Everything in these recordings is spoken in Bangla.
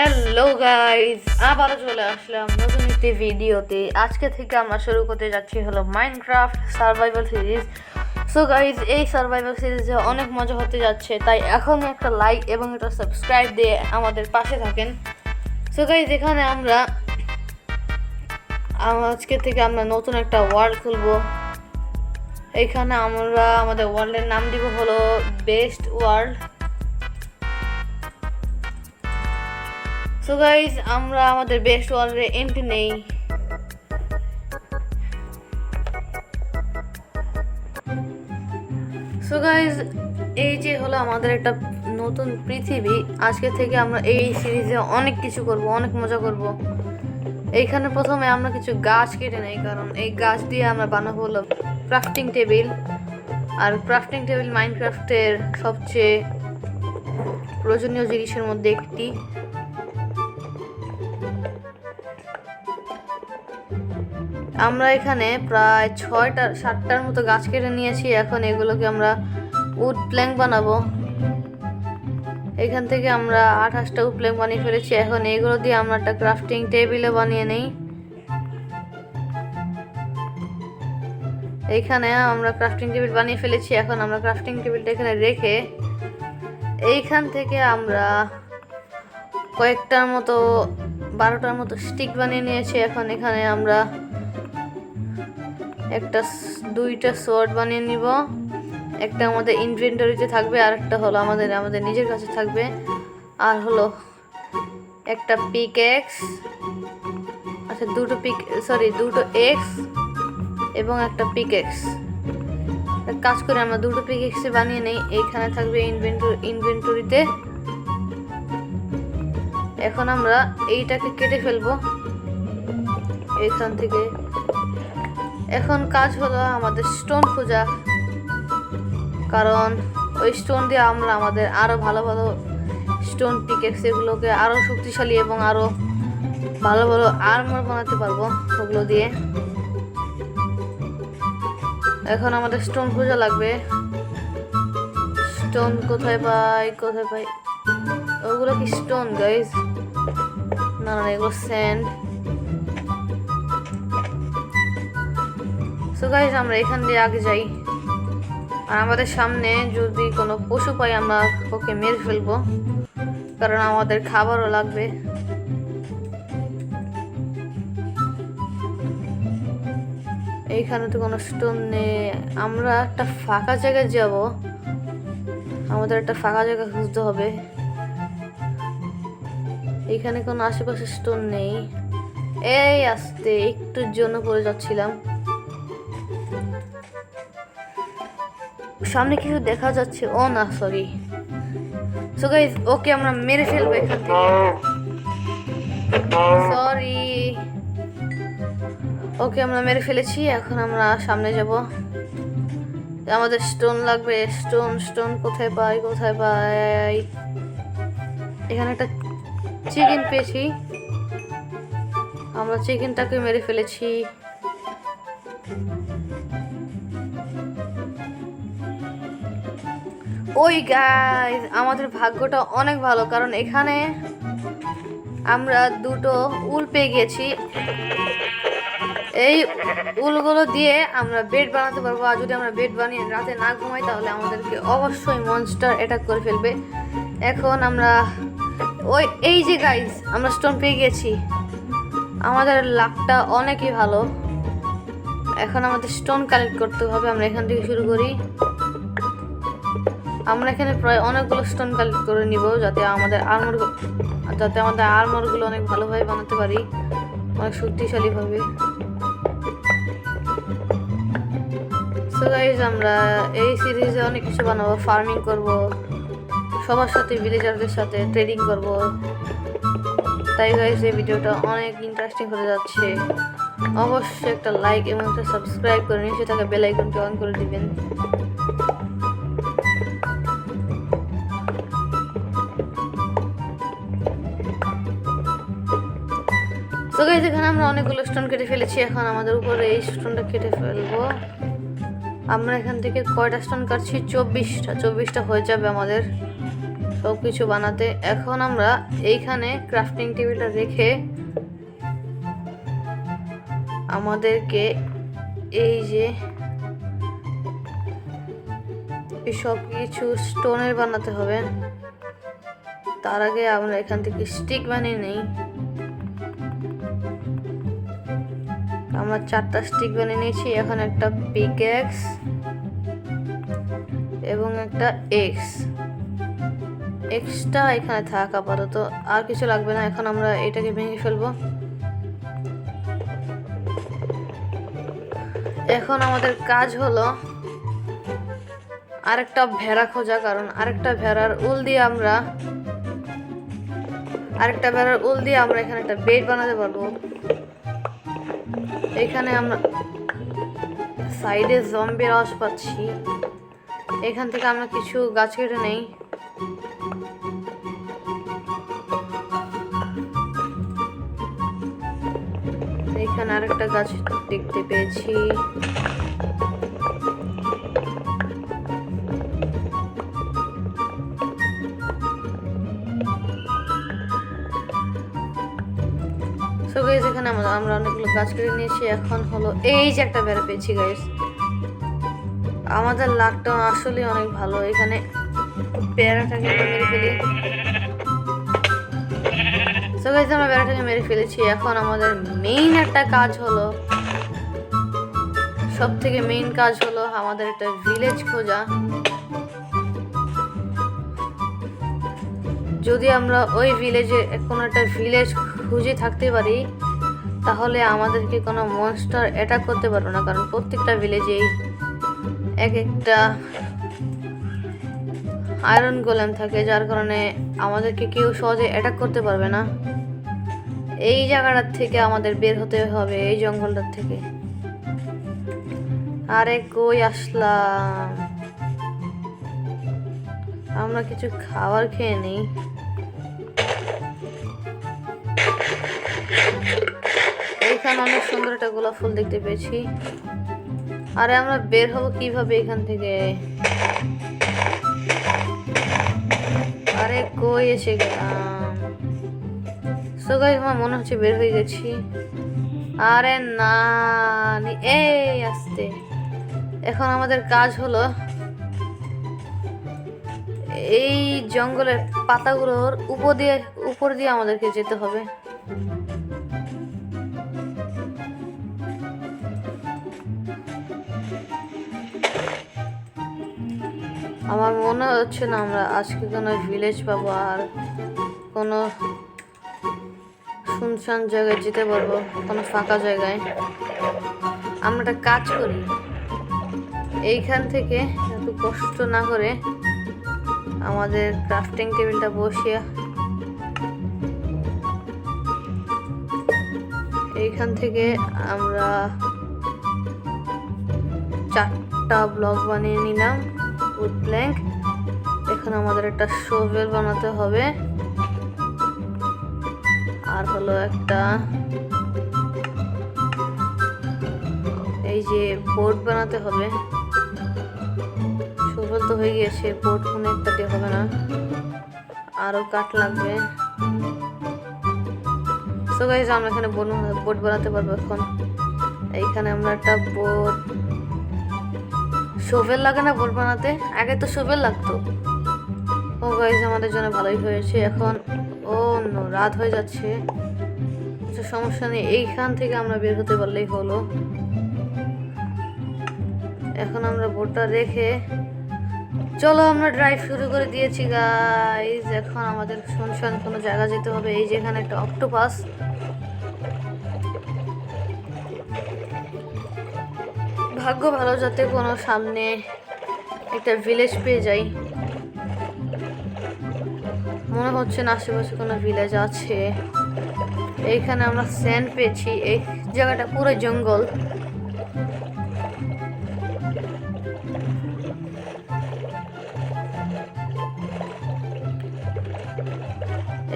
হ্যালো গাইজ, আবারও চলে আসলাম নতুন একটি ভিডিওতে। আজকে থেকে আমরা শুরু করতে যাচ্ছি হলো Minecraft survival series. So guys, এই সার্ভাইভাল সিরিজে অনেক মজা হতে যাচ্ছে, তাই এখন একটা লাইক এবং একটা সাবস্ক্রাইব দিয়ে আমাদের পাশে থাকেন। সো গাইজ, এখানে আজকে থেকে আমরা নতুন একটা ওয়ার্ল্ড খুলবো। এইখানে আমরা আমাদের ওয়ার্ল্ডের নাম দিব হলো বেস্ট ওয়ার্ল্ড। সো গাইজ, আমরা আমাদের বেস্ট ওয়ার্ল্ডে এন্ট্রি নেই। সো গাইজ, এই যে হলো আমাদের একটা নতুন পৃথিবী। আজকে থেকে আমরা এই সিরিজে অনেক কিছু করব, অনেক মজা করব। এইখানে প্রথমে আমরা কিছু গাছ কেটে নেই, কারণ এই গাছ দিয়ে আমরা বানাবো হলো ক্রাফটিং টেবিল। আর ক্রাফটিং টেবিল মাইনক্রাফটের সবচেয়ে প্রয়োজনীয় জিনিসের মধ্যে একটি। আমরা এখানে প্রায় 6-7টার মতো গাছ কেটে নিয়েছি। এখন এগুলোকে আমরা উড প্ল্যাঙ্ক বানাবো। এখান থেকে আমরা 28টা উড প্ল্যাঙ্ক বানিয়ে ফেলেছি। এখন এগুলো দিয়ে আমরা একটা ক্রাফটিং টেবিলও বানিয়ে নেই। এইখানে আমরা ক্রাফটিং টেবিল বানিয়ে ফেলেছি। এখন আমরা ক্রাফটিং টেবিলটা এখানে রেখে এইখান থেকে আমরা কয়েকটার মতো 12টার মতো স্টিক বানিয়ে নিয়েছি। এখন এখানে আমরা দুইটা সোয়ার্ড বানিয়ে নিব। একটা আমাদের ইনভেন্টরিতে থাকবে, আর একটা হলো আমাদের নিজের কাছে থাকবে। আর হলো একটা পিকএক্স, আচ্ছা দুটো এক্স এবং একটা পিকএক্স। কাজ করে আমরা দুটো পিকএক্স বানিয়ে নেই। এইখানে থাকবে ইনভেন্টরিতে। এখন আমরা এইটাকে কেটে ফেলবো এইখান থেকে। এখন কাজ হলো আমাদের স্টোন খোঁজা, কারণ ওই স্টোন দিয়ে আমরা আমাদের আরো ভালো ভালো স্টোন পিকেক্স এগুলোকে আরো শক্তিশালী এবং আরো ভালো ভালো আর্মার বানাতে পারবো ওগুলো দিয়ে। এখন আমাদের স্টোন খোঁজা লাগবে। স্টোন কোথায় পাই? ওগুলো কি স্টোন গাইজ? না, এগুলো স্যান্ড। সো গাইজ, আমরা এখান দিয়ে আগে যাই। আর আমাদের সামনে যদি কোনো পশু পাই আমরা ওকে মেরে ফেলবো, কারণ আমাদের খাবারও লাগবে। এইখানে তো কোনো স্টোন নেই। আমরা একটা ফাঁকা জায়গায় যাব। আমাদের একটা ফাঁকা জায়গা খুঁজতে হবে। এইখানে কোনো আশেপাশে স্টোন নেই। এই আস্তে একটুর জন্য পড়ে যাচ্ছিলাম। সামনে কিছু দেখা যাচ্ছে। ও না, সরি। সো গাইস, ওকে আমরা মেরে ফেলবো এখান থেকে। সরি, ওকে আমরা মেরে ফেলেছি। এখন আমরা সামনে যাব। আমাদের স্টোন লাগবে। স্টোন কোথায় পাই? এখানে একটা চিকেন পেয়েছি। আমরা চিকেনটাকে মেরে ফেলেছি। ওই গাইস, আমাদের ভাগ্যটা অনেক ভালো, কারণ এখানে আমরা দুটো উল পেয়ে গেছি। এই উলগুলো দিয়ে আমরা বেড বানাতে পারবো। আর যদি আমরা বেড বানিয়ে রাতে না ঘুমাই, তাহলে আমাদেরকে অবশ্যই মনস্টার অ্যাটাক করে ফেলবে। এখন আমরা এই যে গাইস, আমরা স্টোন পেয়ে গেছি। আমাদের লাকটা অনেকই ভালো। এখন আমাদের স্টোন কালেক্ট করতে হবে। আমরা এখান থেকে শুরু করি। আমরা এখানে প্রায় অনেকগুলো স্টোন কালেক্ট করে নিব, যাতে আমাদের আর্মরগুলো অনেক ভালোভাবে বানাতে পারি, অনেক শক্তিশালীভাবে। সো গাইস, আমরা এই সিরিজে অনেক কিছু বানাবো। ফার্মিং করব, সবার সাথে, ভিলেজারদের সাথে ট্রেডিং করব। তাই গাইস, এই ভিডিওটা অনেক ইন্টারেস্টিং হতে যাচ্ছে। অবশ্যই একটা লাইক এবং একটা সাবস্ক্রাইব করে নিচে থাকা বেল আইকনটি অন করে দিবেন। তো গাইস, এখানে আমরা অনেকগুলো স্টোন কেটে ফেলেছি। এখন আমাদের উপরে এই স্টোনটা কেটে ফেলবো। আমরা এখান থেকে কয়টা স্টোন কাটছি? 24টা হয়ে যাবে আমাদের। সব কিছু বানাতে। এখন আমরা এইখানে ক্রাফটিং টেবিলটা রেখে আমাদেরকে এই যে সব কিছু স্টোনের বানাতে হবে। তার আগে আমরা এখান থেকে স্টিক বানিয়ে নেই। আমরা 4টা স্টিক বানিয়ে নিয়েছি। এখন একটা পিকঅ্যাক্স এবং একটা এক্সটা এখানে থাক আপাতত, আর কিছু লাগবে না। এখন আমরা এটাকে ভেঙে ফেলবো। এখন আমাদের কাজ হলো আরেকটা ভেড়া খোঁজা, কারণ আরেকটা ভেড়ার উল দিয়ে আমরা এখানে একটা বেড বানাতে পারবো। এখানে আমরা সাইডে জম্বির আওয়াজ পাচ্ছি। এখান থেকে আমরা কিছু গাছ কেটে নেই। এখানে আরেকটা গাছ দেখতে পেয়েছি। সো গাইস, এখানে আমরা অনেকগুলো গাছ কেটে নিয়েছি। এখন হলো এই যে একটা বেড়া পেয়েছি গাইস। আমাদের লাকটা আসলে অনেক ভালো। এখানে বেড়াটাকে মেরে ফেলি। সো গাইস, আমরা বেড়াটাকে মেরে ফেলেছি। এখন আমাদের মেইন একটা কাজ হলো, সব থেকে মেইন কাজ হলো আমাদের একটা ভিলেজ খোঁজা। যদি আমরা ওই ভিলেজে কোনো একটা ভিলেজ খুঁজে থাকতে পারি, তাহলে আমাদেরকে কোনো মনস্টার অ্যাটাক করতে পারবে না, কারণ প্রত্যেকটা ভিলেজেই এক একটা আয়রন গোলেম থাকে, যার কারণে আমাদেরকে কেউ সহজে অ্যাটাক করতে পারবে না। এই জায়গাটার থেকে আমাদের বের হতে হবে, এই জঙ্গলটার থেকে। আরে কই আসলাম, আমরা কিছু খাবার খেয়ে নিই। এইখানে অনেক সুন্দর একটা গোলাপ ফুল দেখতে পেয়েছি। আরে আমরা বের হবো কিভাবে এখান থেকে? আরে কই এসে গেলাম। সো গাইস, আমার মনে হচ্ছে বের হয়ে গেছি। আরে না, এই আসতে। এখন আমাদের কাজ হলো এই জঙ্গলের পাতাগুলোর উপর দিয়ে আমাদেরকে যেতে হবে। আমার মনে হচ্ছে না আমরা আজকে কোনো ভিলেজ পাবো, আর কোনো শুনশান জায়গায় যেতে পারবো, কোনো ফাঁকা জায়গায়। আমরা একটা কাজ করি, এইখান থেকে এত কষ্ট না করে আমাদের ক্রাফটিং টেবিলটা বসিয়ে এইখান থেকে আমরা 4টা ব্লক বানিয়ে নিলাম উড প্ল্যাঙ্ক। এখন আমাদের একটা শোভেল বানাতে হবে, আর হলো একটা এই যে বোর্ড বানাতে হবে। শোভেল তো হয়ে গিয়েছে, বোর্ড কোনো একটা দিয়ে হবে না, আরো কাঠ লাগবে। সো গাইস, আমরা এখানে বোর্ড বানাতে পারবো। এখন এইখানে আমরা একটা বোর্ড, শোভেল লাগে না বোর্ড বানাতে? আগে তো শোভেল লাগতো। ও গাইস, আমাদের জন্য ভালোই হয়েছে। এখন রাত হয়ে যাচ্ছে, কিছু সমস্যা নেই, এইখান থেকে আমরা বের হতে পারলেই হলো। এখন আমরা বোর্ডটা রেখে চলো আমরা ড্রাইভ শুরু করে দিয়েছি গাইস। এখন আমাদের শুনশান কোনো জায়গা যেতে হবে। এই যে এখানে একটা অক্টোপাস, ভাগ্য ভালো যাতে কোনো সামনে একটা ভিলেজ পেয়ে যাই। মনে হচ্ছে না আশেপাশে কোনো ভিলেজ আছে। এইখানে আমরা স্যান্ড পেয়েছি। এই জায়গাটা পুরো জঙ্গল।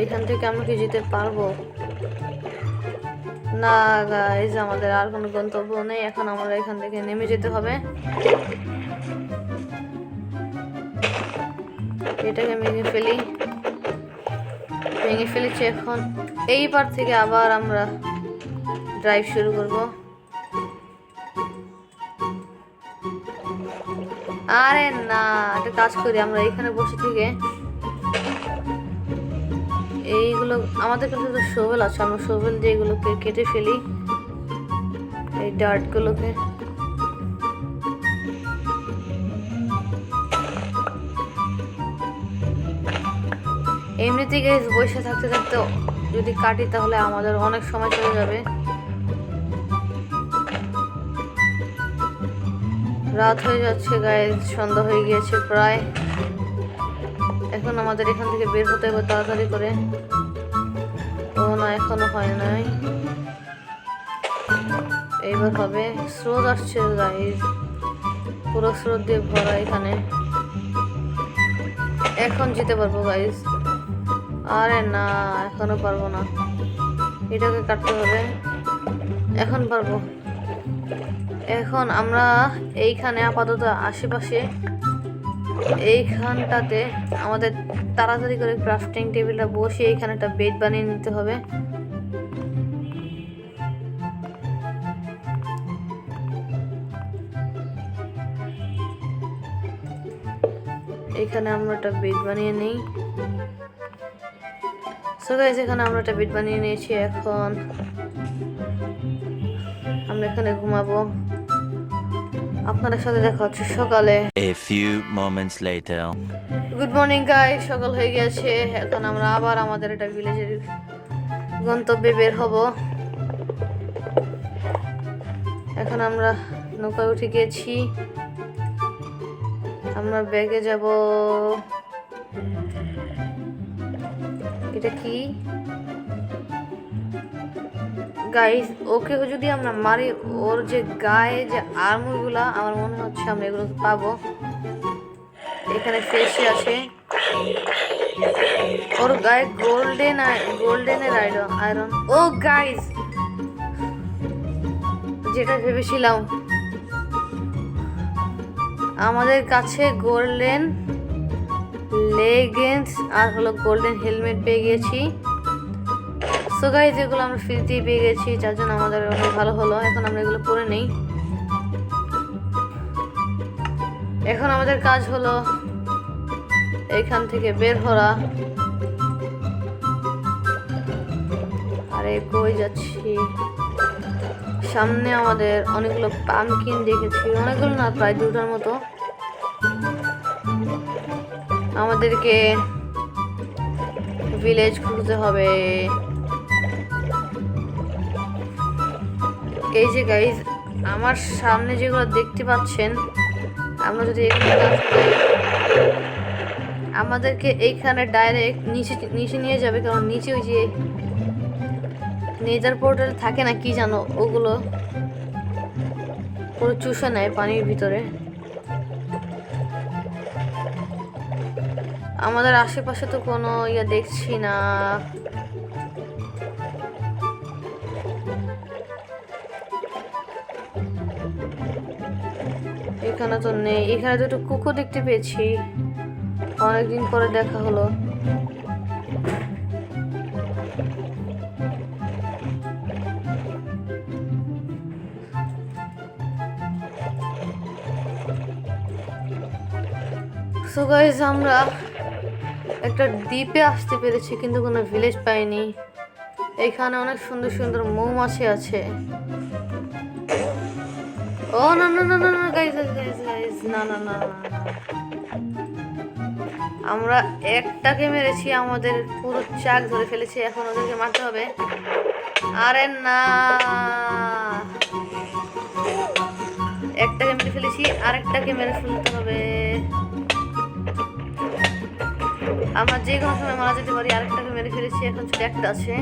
এইখান থেকে আমরা কি যেতে পারবো? না গাইজ, আমাদের আর কোনো গন্তব্য নেই। এখন আমরা এখান থেকে নেমে যেতে হবে। এটাকে ভেঙে ফেলেছি। এখন এই পার থেকে আবার আমরা ড্রাইভ শুরু করব। আরে না, একটা কাজ করি, আমরা এখানে বসে থেকে এইগুলো, আমাদের কাছে তো শোভেল আছে, আমরা শোভেল দিয়ে এগুলোকে কেটে ফেলি, এই ডার্টগুলোকে। এমনিতে গাইস বসে থাকতে থাকতে যদি কাটি তাহলে আমাদের অনেক সময় চলে যাবে। রাত হয়ে যাচ্ছে গাইস, সন্ধ্যা হয়ে গিয়েছে প্রায়। এখন আমাদের এখান থেকে বের হতে হবে তাড়াতাড়ি করে। ও না, এখনো হয় নাই, এইবার হবে। স্রোত আসছে গাইস, পুরো স্রোত দিয়ে ভরা এখানে। এখন যেতে পারবো গাইস। আরে না, এখনো পারবো না, এটাকে কাটতে হবে। এখন পারবো। এখন আমরা এইখানে আপাতত আশেপাশে এইখানটাতে আমাদের তাড়াতাড়ি করে ক্রাফটিং টেবিলটা বসে এইখানে একটা বেড বানিয়ে নিতে হবে। এখানে আমরা একটা বেড বানিয়ে নিই। সো গাইস, এখানে আমরা একটা বেড বানিয়ে নিয়েছি। এখন আমরা এখানে ঘুমাবো। আপনাদের সাথে দেখা হচ্ছে সকালে। A few moments later. Good morning guys, সকাল হয়ে গেছে। এখন আমরা আবার আমাদের একটা ভিলেজের গন্তব্যে বের হব। এখন আমরা নৌকায় উঠে গেছি, আমরা ব্যাগে যাব। এটা কি গাইস? ওকে যদি আমরা মারি, ওর যে গায়ে যে আর্মরগুলা, আমার মনে হচ্ছে আমরা এগুলো পাবো। এখানে ফেসে আছে, ওর গায়ে গোল্ডেনের আয়রন। ও গাইস, যেটা ভেবেছিলাম, আমাদের কাছে গোল্ডেন লেগিংস আর হলো গোল্ডেন হেলমেট পেয়ে গেছি। সো গাইস, এগুলো আমরা ফ্রিতেই পেয়ে গেছি, যার জন্য আমাদের অনেক ভালো হলো। এখন আমরা এগুলো পরে নেই। এখন আমাদের কাজ হলো এইখান থেকে বের হওয়া। আরে কই যাচ্ছি? সামনে আমাদের অনেকগুলো পামকিন দেখেছি, অনেকগুলো না, প্রায় 2টার মতো। আমাদেরকে ভিলেজ খুঁজতে হবে। এই যে গাইজ, আমার সামনে যেগুলো দেখতে পাচ্ছেন, আমরা যদি এখানে কাজ করি, আমাদেরকে এইখানে ডাইরেক্ট নিচে নিয়ে যাবে। কারণ নিচে ওই যে নেজার পোর্টাল থাকে না কি জানো, ওগুলো পুরো চুষে নেয় পানির ভিতরে। আমাদের আশেপাশে তো কোনো ইয়ে দেখছি না। এখানে তো নেই। এখানে তো একটু কুকুর দেখতে পেয়েছি, অনেকদিন পরে দেখা হলো। সো গাইস, আমরা একটা দ্বীপে আসতে পেরেছি, কিন্তু কোনো ভিলেজ পাইনি। এখানে অনেক সুন্দর সুন্দর মৌমাছি আছে। ও না না না না না গাইস গাইস গাইস, না না না না, আমরা একটাকে মেরেছি, আমাদের পুরো চাক ধরে ফেলেছি। এখন ওদেরকে মারতে হবে। আরে না, একটাকে মেরে ফেলেছি, আরেকটাকে মেরে ফেলতে হবে। আমরা যে কোনো সময় মারা যেতে পারি। আরেকটাকে মেরে ফেলেছি, এখন শুধু একটা আছে।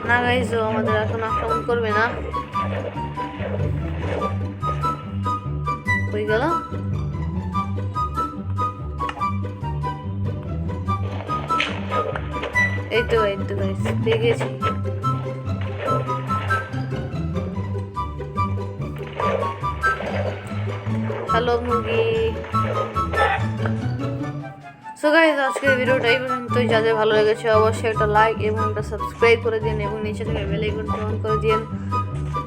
না গাইজ, ও আমাদের এখন আক্রমণ করবে না। হয়ে গেল। এই তো গাইজ, পেয়ে গেছি। হ্যালো মুরগি। সো গাইস আজকের ভিডিওটা এই পর্যন্তই। যাদের ভালো লেগেছে অবশ্যই একটা লাইক এবং একটা সাবস্ক্রাইব করে দিন এবং নিচে থেকে বেল আইকনটা অন করে দিন।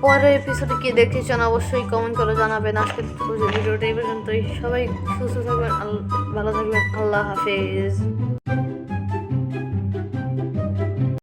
পরের এপিসোডে কি দেখতে চান অবশ্যই কমেন্ট করে জানাবেন। আজকের ভিডিওটা এই পর্যন্তই। সবাই সুস্থ থাকবেন, ভালো থাকবেন। আল্লাহ হাফেজ।